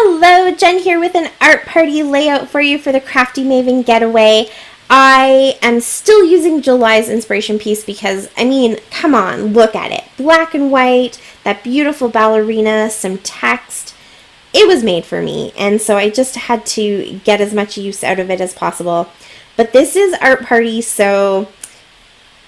Hello, Jen here with an art party layout for you for the Crafty Maven Getaway. I am still using July's inspiration piece because, I mean, come on, look at it. Black and white, that beautiful ballerina, some text. It was made for me, and so I just had to get as much use out of it as possible. But this is art party, so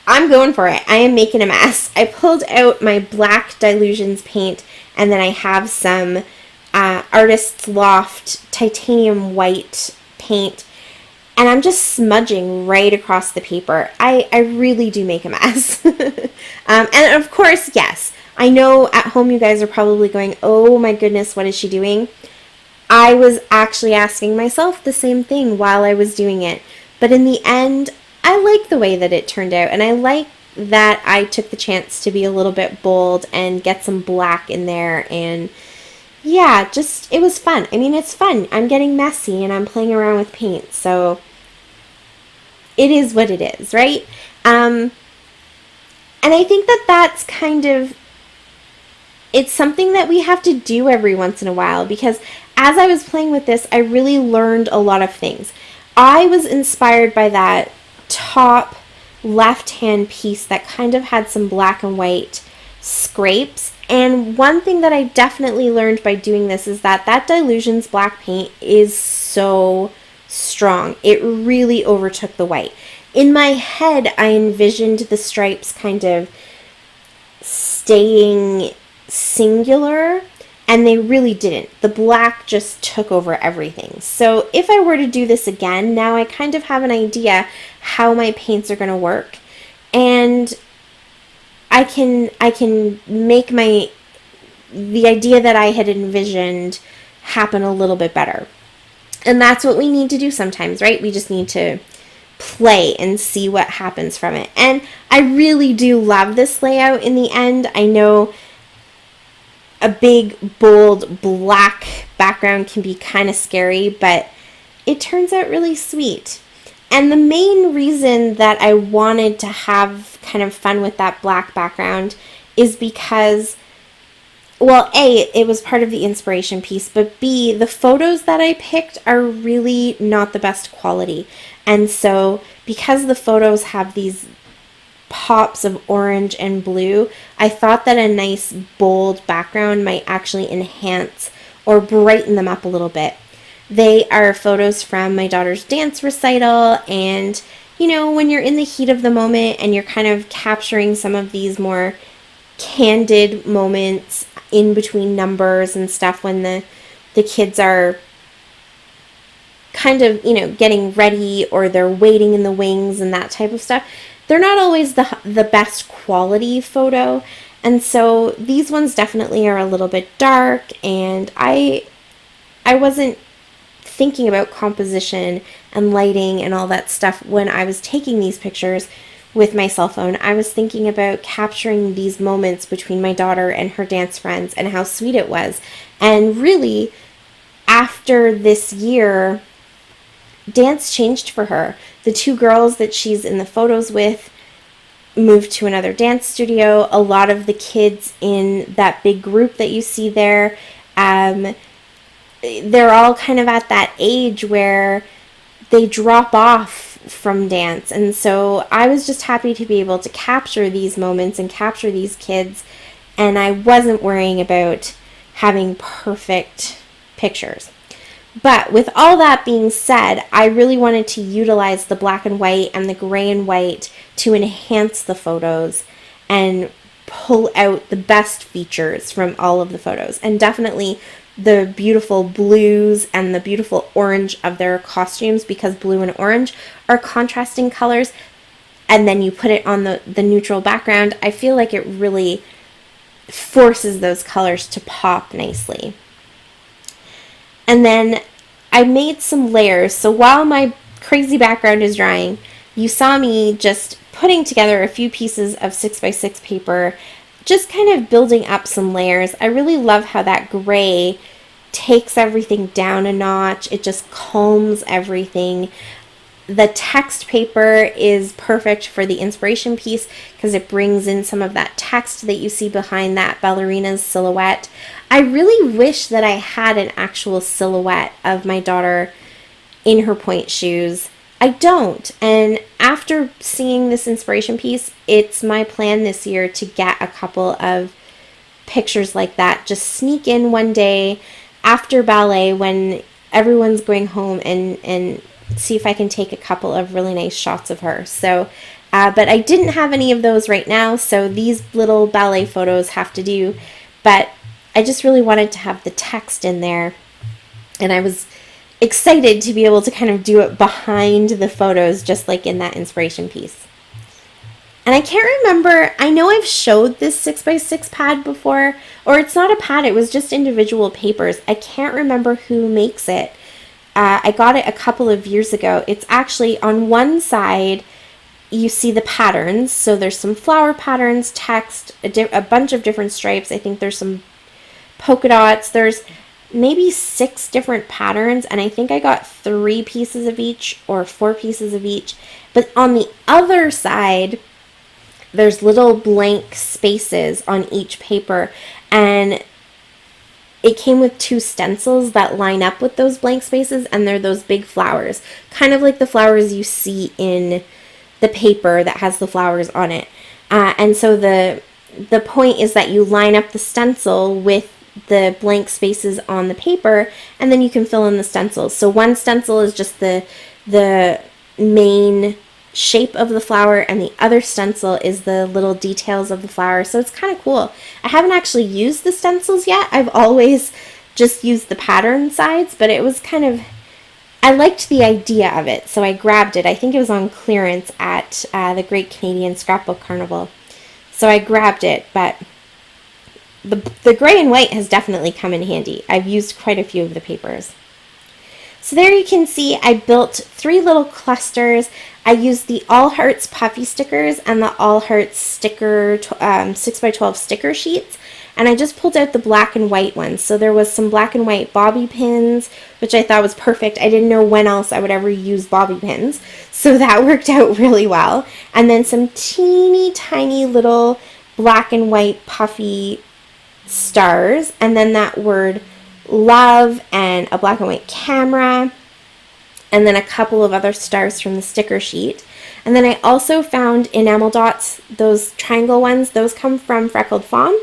I'm going for it. I am making a mess. I pulled out my black Dilutions paint, and then I have some Artist's Loft titanium white paint, and I'm just smudging right across the paper. I really do make a mess. And of course, yes, I know at home you guys are probably going, oh my goodness, what is she doing? I was actually asking myself the same thing while I was doing it. But in the end, I like the way that it turned out, and I like that I took the chance to be a little bit bold and get some black in there, and yeah, just, it was fun. I mean, it's fun. I'm getting messy and I'm playing around with paint, so it is what it is, right? And I think that that's kind of, it's something that we have to do every once in a while, because as I was playing with this, I really learned a lot of things. I was inspired by that top left-hand piece that kind of had some black and white scrapes. And one thing that I definitely learned by doing this is that Dilutions black paint is so strong. It really overtook the white. In my head, I envisioned the stripes kind of staying singular, and they really didn't. The black just took over everything. So if I were to do this again, now I kind of have an idea how my paints are going to work, and I can make the idea that I had envisioned happen a little bit better. And that's what we need to do sometimes, right? We just need to play and see what happens from it. And I really do love this layout in the end. I know a big, bold, black background can be kind of scary, but it turns out really sweet. And the main reason that I wanted to have kind of fun with that black background is because, well, A, it was part of the inspiration piece, but B, the photos that I picked are really not the best quality. And so because the photos have these pops of orange and blue, I thought that a nice bold background might actually enhance or brighten them up a little bit. They are photos from my daughter's dance recital, and you know, when you're in the heat of the moment and you're kind of capturing some of these more candid moments in between numbers and stuff, when the kids are kind of, you know, getting ready or they're waiting in the wings and that type of stuff, they're not always the best quality photo. And so these ones definitely are a little bit dark, and I wasn't thinking about composition and lighting and all that stuff when I was taking these pictures with my cell phone. I was thinking about capturing these moments between my daughter and her dance friends and how sweet it was. And really, after this year, dance changed for her. The two girls that she's in the photos with moved to another dance studio. A lot of the kids in that big group that you see there, they're all kind of at that age where they drop off from dance. And so I was just happy to be able to capture these moments and capture these kids, and I wasn't worrying about having perfect pictures. But with all that being said, I really wanted to utilize the black and white and the gray and white to enhance the photos and pull out the best features from all of the photos. And definitely the beautiful blues and the beautiful orange of their costumes, because blue and orange are contrasting colors, and then you put it on the neutral background, I feel like it really forces those colors to pop nicely. And then I made some layers. So while my crazy background is drying, you saw me just putting together a few pieces of 6x6 paper, just kind of building up some layers. I really love how that gray takes everything down a notch. It just calms everything. The text paper is perfect for the inspiration piece because it brings in some of that text that you see behind that ballerina's silhouette. I really wish that I had an actual silhouette of my daughter in her point shoes. I don't. And after seeing this inspiration piece, it's my plan this year to get a couple of pictures like that. Just sneak in one day after ballet when everyone's going home and see if I can take a couple of really nice shots of her. So, but I didn't have any of those right now, so these little ballet photos have to do. But I just really wanted to have the text in there, and I was excited to be able to kind of do it behind the photos, just like in that inspiration piece. And I can't remember, I know I've showed this 6x6 pad before, or it's not a pad, it was just individual papers. I can't remember who makes it. I got it a couple of years ago. It's actually on one side, you see the patterns. So there's some flower patterns, text, a bunch of different stripes. I think there's some polka dots. There's maybe 6 different patterns, and I think I got 3 pieces of each or 4 pieces of each. But on the other side, there's little blank spaces on each paper, and it came with 2 stencils that line up with those blank spaces, and they're those big flowers, kind of like the flowers you see in the paper that has the flowers on it. And so the point is that you line up the stencil with the blank spaces on the paper, and then you can fill in the stencils. So one stencil is just the main shape of the flower, and the other stencil is the little details of the flower. So it's kind of cool. I haven't actually used the stencils yet. I've always just used the pattern sides, but it was kind of, I liked the idea of it, so I grabbed it. I think it was on clearance at the Great Canadian Scrapbook Carnival. So I grabbed it, but the gray and white has definitely come in handy. I've used quite a few of the papers. So there you can see I built 3 little clusters. I used the All Hearts puffy stickers and the All Hearts sticker 6x12 sticker sheets, and I just pulled out the black and white ones. So there was some black and white bobby pins, which I thought was perfect. I didn't know when else I would ever use bobby pins, so that worked out really well. And then some teeny tiny little black and white puffy stars, and then that word love and a black and white camera, and then a couple of other stars from the sticker sheet. And then I also found enamel dots, those triangle ones, those come from Freckled Fawn,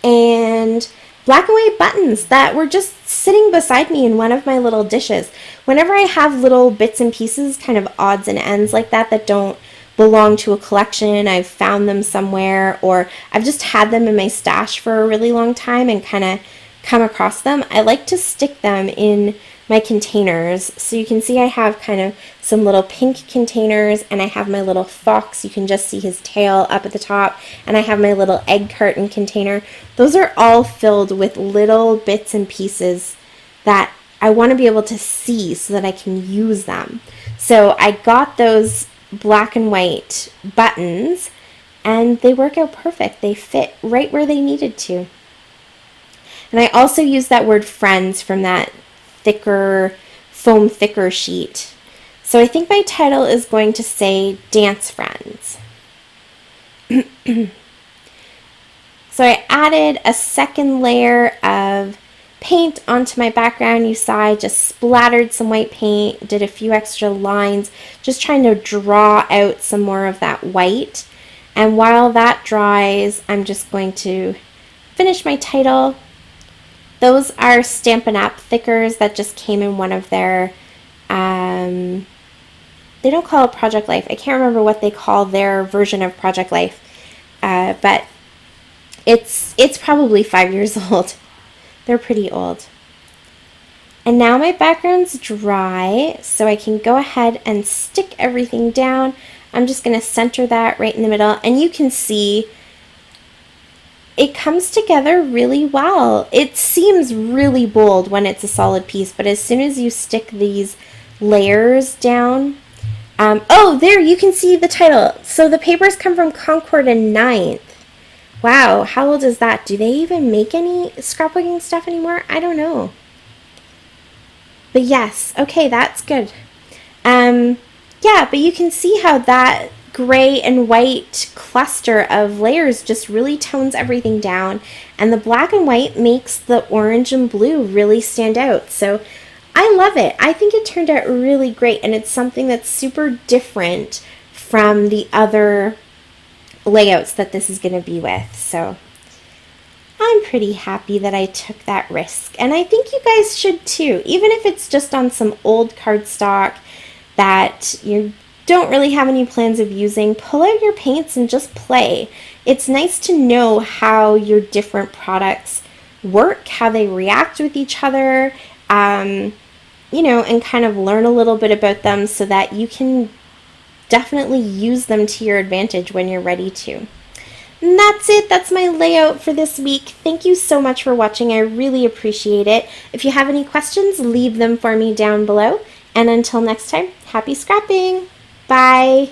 and black and white buttons that were just sitting beside me in one of my little dishes. Whenever I have little bits and pieces, kind of odds and ends like that don't belong to a collection, I've found them somewhere, or I've just had them in my stash for a really long time and kind of come across them, I like to stick them in my containers. So you can see I have kind of some little pink containers, and I have my little fox, you can just see his tail up at the top, and I have my little egg carton container. Those are all filled with little bits and pieces that I want to be able to see so that I can use them. So I got those black and white buttons, and they work out perfect. They fit right where they needed to. And I also used that word friends from that thicker, foam thicker sheet. So I think my title is going to say Dance Friends. So I added a second layer of paint onto my background. You saw I just splattered some white paint, did a few extra lines, just trying to draw out some more of that white. And while that dries, I'm just going to finish my title. Those are Stampin' Up! Thickers that just came in one of their, they don't call it Project Life. I can't remember what they call their version of Project Life, but it's probably 5 years old. They're pretty old. And now my background's dry, so I can go ahead and stick everything down. I'm just going to center that right in the middle, and you can see it comes together really well. It seems really bold when it's a solid piece, but as soon as you stick these layers down, oh, there, you can see the title. So the papers come from Concord and Ninth. Wow, how old is that? Do they even make any scrapbooking stuff anymore? I don't know. But yes, okay, that's good. Yeah, but you can see how that gray and white cluster of layers just really tones everything down, and the black and white makes the orange and blue really stand out. So I love it. I think it turned out really great, and it's something that's super different from the other layouts that this is going to be with. So I'm pretty happy that I took that risk, and I think you guys should too, even if it's just on some old cardstock that you don't really have any plans of using. Pull out your paints and just play. It's nice to know how your different products work, how they react with each other, you know, and kind of learn a little bit about them so that you can definitely use them to your advantage when you're ready to. And that's it. That's my layout for this week. Thank you so much for watching. I really appreciate it. If you have any questions, leave them for me down below. And until next time, happy scrapping. Bye.